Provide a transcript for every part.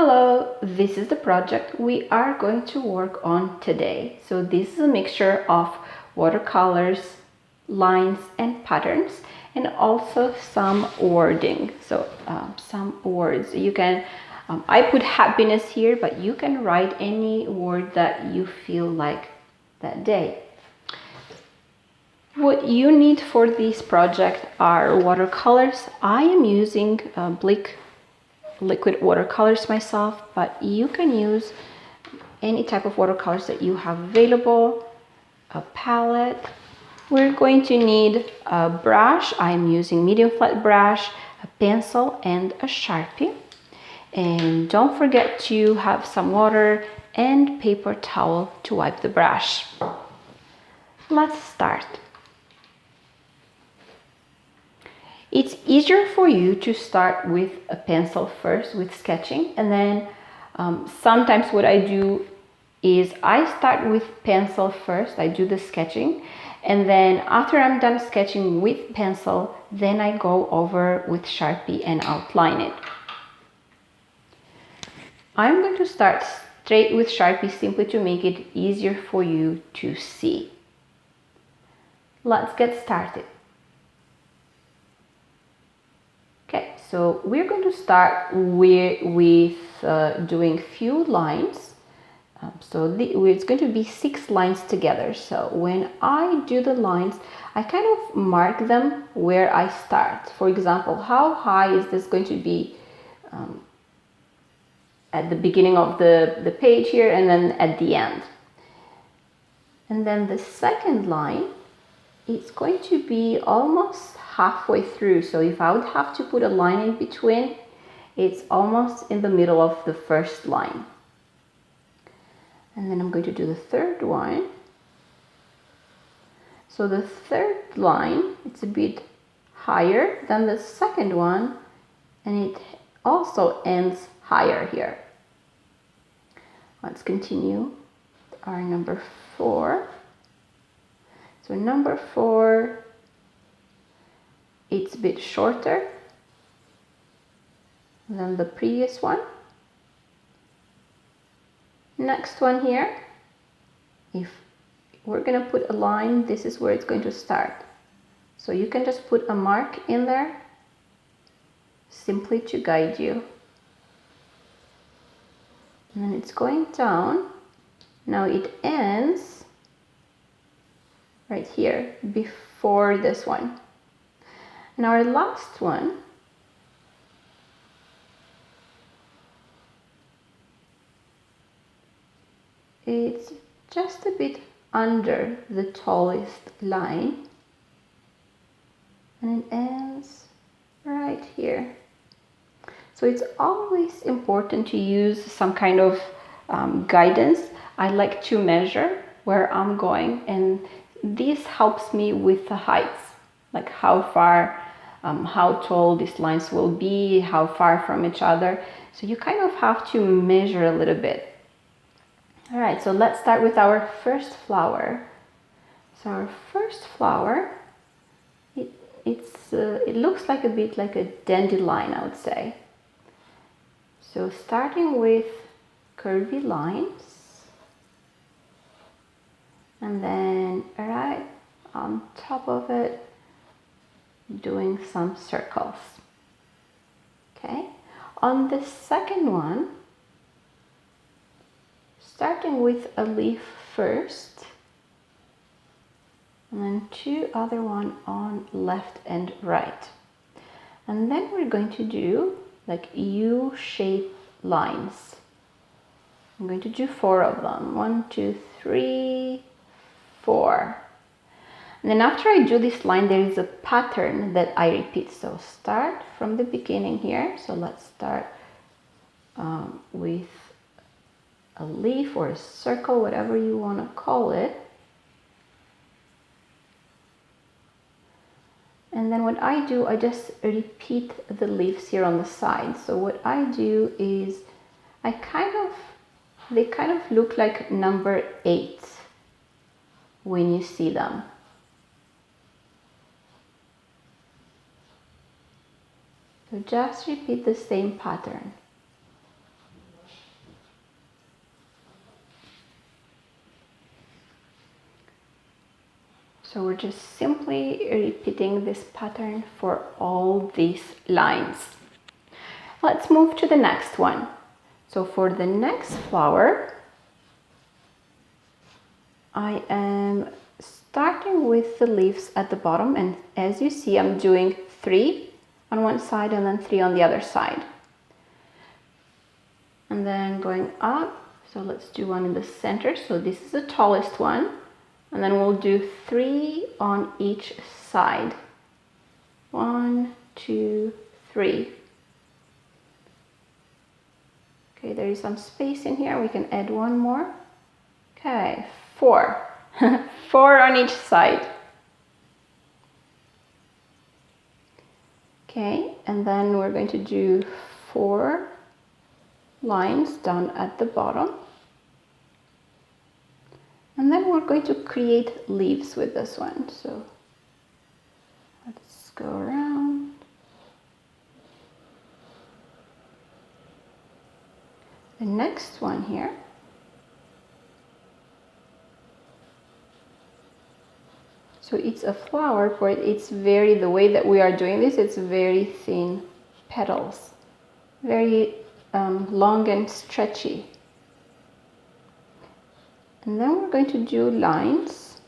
Hello, this is the project we are going to work on today. So this is a mixture of watercolors, lines and patterns, and also some wording. So some words. You can, I put happiness here, but you can write any word that you feel like that day. What you need for this project are watercolors. I am using Blick liquid watercolors myself, but you can use any type of watercolors that you have available. A palette. We're going to need a brush. I'm using medium flat brush, a pencil and a Sharpie. And don't forget to have some water and paper towel to wipe the brush. Let's start. It's easier for you to start with a pencil first with sketching, and then sometimes what I do is I start with pencil first, I do the sketching, and then after I'm done sketching with pencil, then I go over with Sharpie and outline it. I'm going to start straight with Sharpie simply to make it easier for you to see. Let's get started. Okay, so we're going to start with doing few lines. It's going to be 6 lines together. So when I do the lines, I kind of mark them where I start. For example, how high is this going to be at the beginning of the page here and then at the end. And then the second line, it's going to be almost halfway through. So if I would have to put a line in between, it's almost in the middle of the first line. And then I'm going to do the third one. So the third line, it's a bit higher than the second one, and it also ends higher here. Let's continue our number 4. So number 4, it's a bit shorter than the previous one. Next one here, if we're going to put a line, this is where it's going to start. So you can just put a mark in there simply to guide you. And then it's going down. Now it ends right here before this one. And our last one, it's just a bit under the tallest line, and it ends right here. So it's always important to use some kind of guidance. I like to measure where I'm going, and this helps me with the heights, like how far, how tall these lines will be, how far from each other. So you kind of have to measure a little bit. All right, so let's start with our first flower. So our first flower, it looks like a bit like a dandelion, I would say. So starting with curvy lines, and then right on top of it, doing some circles. Okay, on the second one, starting with a leaf first, and then 2 other one on left and right. And then we're going to do like U-shaped lines. I'm going to do 4 of them. 1, 2, 3, 4. And then after I do this line, there is a pattern that I repeat. So start from the beginning here. So let's start with a leaf or a circle, whatever you want to call it. And then what I do, I just repeat the leaves here on the side. So what I do is they kind of look like number 8 when you see them. So just repeat the same pattern. So we're just simply repeating this pattern for all these lines. Let's move to the next one. So for the next flower, I am starting with the leaves at the bottom, and as you see, I'm doing 3 on one side and then 3 on the other side. And then going up, so let's do one in the center. So this is the tallest one. And then we'll do 3 on each side. 1, 2, 3. Okay, there is some space in here. We can add one more. Okay, 4. 4 on each side. Okay, and then we're going to do 4 lines down at the bottom. And then we're going to create leaves with this one. So let's go around. The next one here. So it's a flower, but it's the way that we are doing this, it's very thin petals. Very long and stretchy. And then we're going to do lines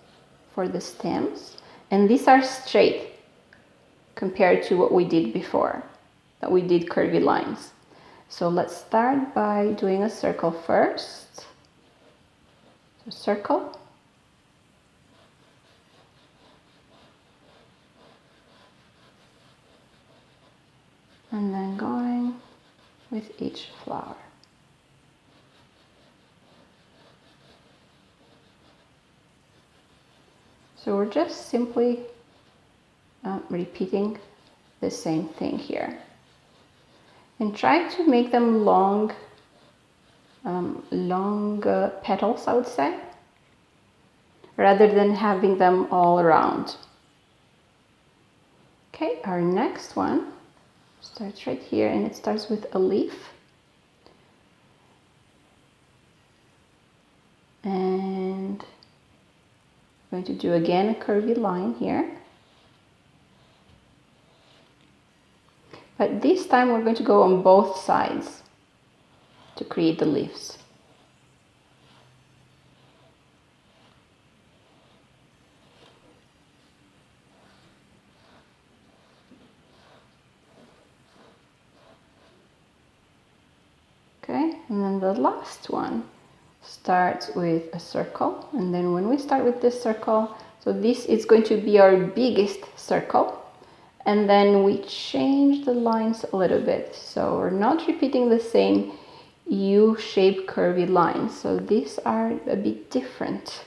for the stems, and these are straight compared to what we did before, that we did curvy lines. So let's start by doing a circle first. So circle. And then going with each flower. So we're just simply repeating the same thing here. And try to make them long petals, I would say, rather than having them all around. Okay, our next one starts right here, and it starts with a leaf. And I'm going to do again a curvy line here. But this time we're going to go on both sides to create the leaves. Okay, and then the last one starts with a circle, and then when we start with this circle, so this is going to be our biggest circle, and then we change the lines a little bit, so we're not repeating the same U-shaped curvy lines, so these are a bit different.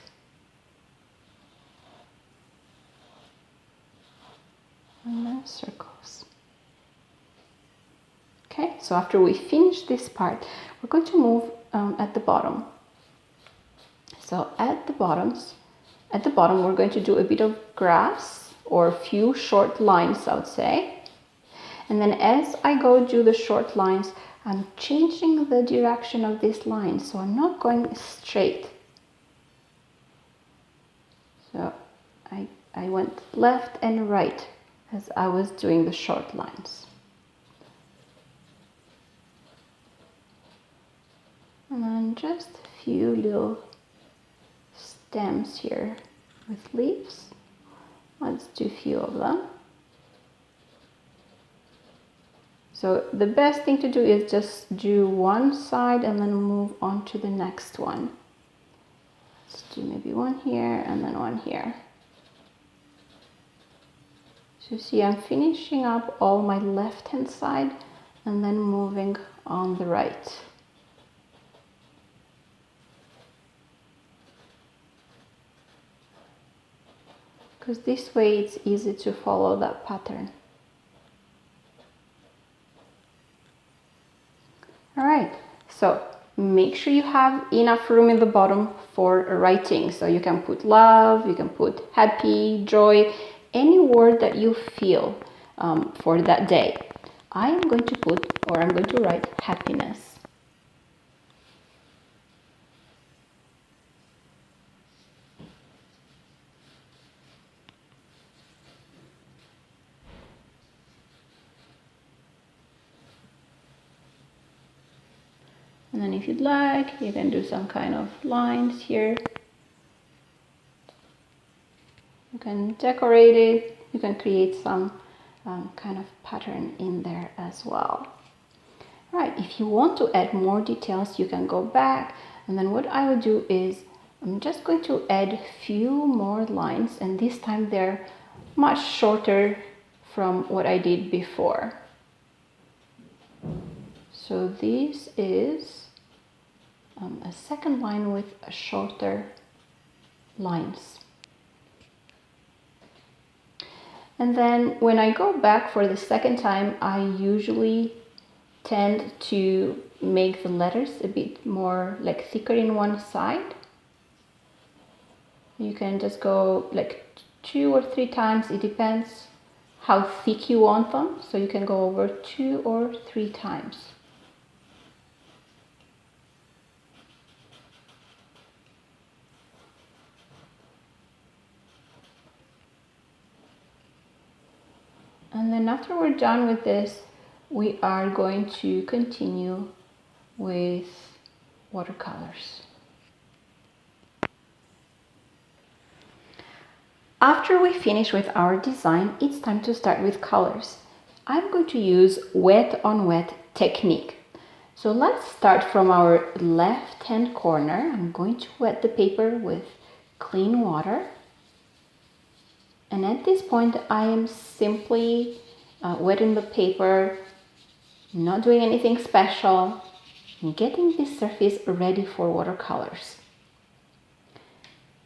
And then circles. Okay, so after we finish this part, we're going to move at the bottom. So at the bottom, we're going to do a bit of grass or a few short lines, I would say. And then as I go do the short lines, I'm changing the direction of this line, so I'm not going straight. So I went left and right as I was doing the short lines. And then just a few little stems here with leaves. Let's do a few of them. So the best thing to do is just do one side and then move on to the next one. Let's do maybe one here and then one here. So see, I'm finishing up all my left hand side and then moving on the right. Because this way it's easy to follow that pattern. Alright, so make sure you have enough room in the bottom for writing. So you can put love, you can put happy, joy, any word that you feel for that day. I'm going to write happiness. And then if you'd like, you can do some kind of lines here. You can decorate it. You can create some kind of pattern in there as well. Right, if you want to add more details, you can go back. And then what I would do is I'm just going to add a few more lines, and this time they're much shorter from what I did before. So this is a second line with a shorter lines. And then when I go back for the second time, I usually tend to make the letters a bit more like thicker in one side. You can just go like 2 or 3 times, it depends how thick you want them. So you can go over 2 or 3 times. And then after we're done with this, we are going to continue with watercolors. After we finish with our design, it's time to start with colors. I'm going to use wet on wet technique. So let's start from our left hand corner. I'm going to wet the paper with clean water. And at this point, I am simply wetting the paper, not doing anything special, and getting this surface ready for watercolors.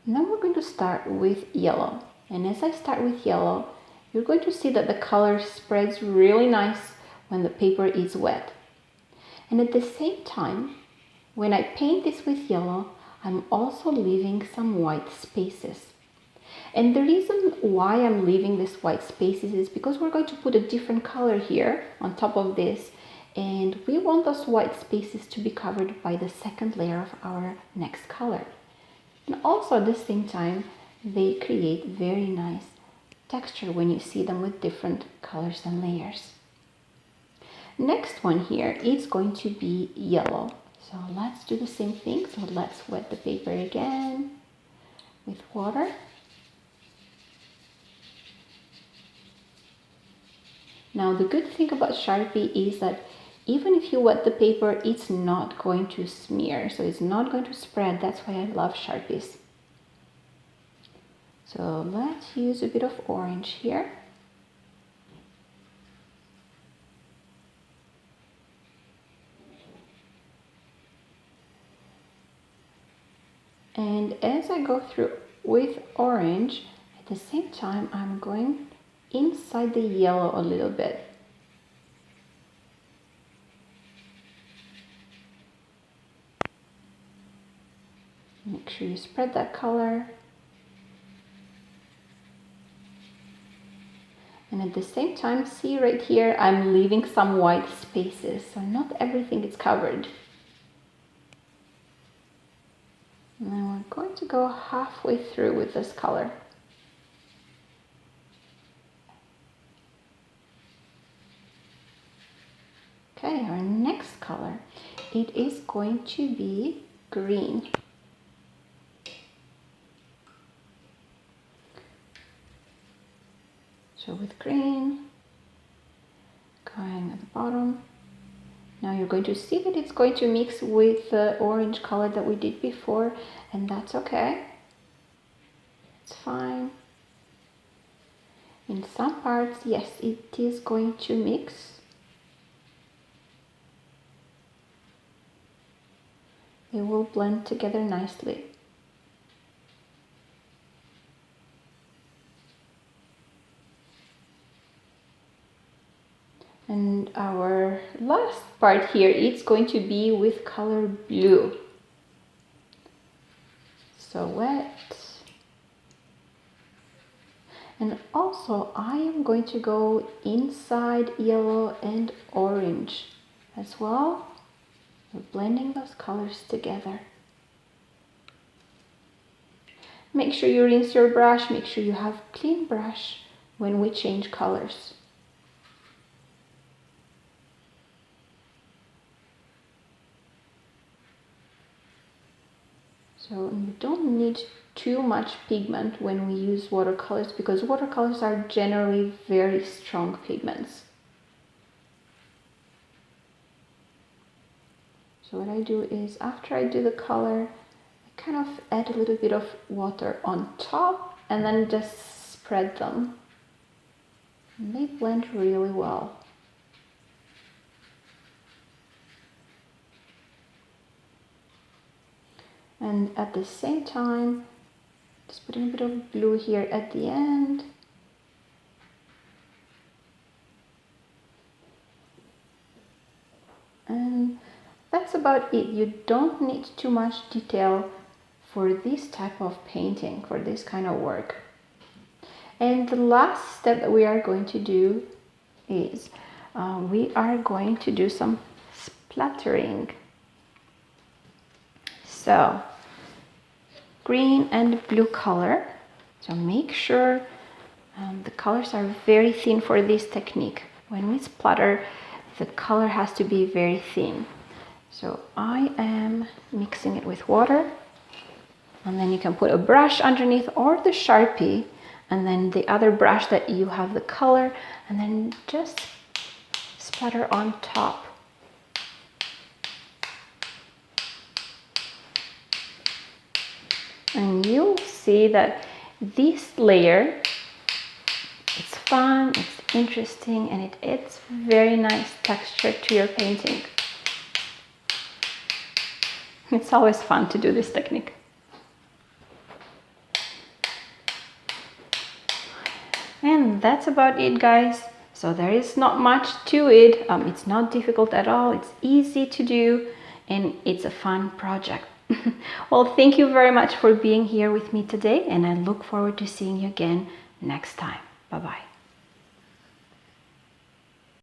Now we're going to start with yellow. And as I start with yellow, you're going to see that the color spreads really nice when the paper is wet. And at the same time, when I paint this with yellow, I'm also leaving some white spaces. And the reason why I'm leaving these white spaces is because we're going to put a different color here on top of this, and we want those white spaces to be covered by the second layer of our next color. And also at the same time, they create very nice texture when you see them with different colors and layers. Next one here is going to be yellow. So let's do the same thing. So let's wet the paper again with water. Now the good thing about Sharpie is that even if you wet the paper, it's not going to smear. So it's not going to spread. That's why I love Sharpies. So let's use a bit of orange here. And as I go through with orange, at the same time, I'm going inside the yellow a little bit. Make sure you spread that color. And at the same time, see right here, I'm leaving some white spaces, so not everything is covered. And then we're going to go halfway through with this color. Okay, our next color, it is going to be green. So with green, going at the bottom. Now you're going to see that it's going to mix with the orange color that we did before, and that's okay. It's fine. In some parts, yes, it is going to mix. They will blend together nicely. And our last part here, it's going to be with color blue. So wet. And also I am going to go inside yellow and orange as well. We're blending those colors together. Make sure you rinse your brush, make sure you have clean brush when we change colors. So you don't need too much pigment when we use watercolors, because watercolors are generally very strong pigments. So what I do is, after I do the color, I kind of add a little bit of water on top and then just spread them. And they blend really well. And at the same time, just putting a bit of blue here at the end. And that's about it. You don't need too much detail for this type of painting, for this kind of work. And the last step that we are going to do is we are going to do some splattering. So green and blue color. So make sure the colors are very thin for this technique. When we splatter, the color has to be very thin. So I am mixing it with water, and then you can put a brush underneath or the Sharpie, and then the other brush that you have the color, and then just splatter on top. And you'll see that this layer, it's fun, it's interesting, and it adds very nice texture to your painting. It's always fun to do this technique. And that's about it, guys. So there is not much to it. It's not difficult at all. It's easy to do, and it's a fun project. Well, thank you very much for being here with me today, and I look forward to seeing you again next time. Bye-bye.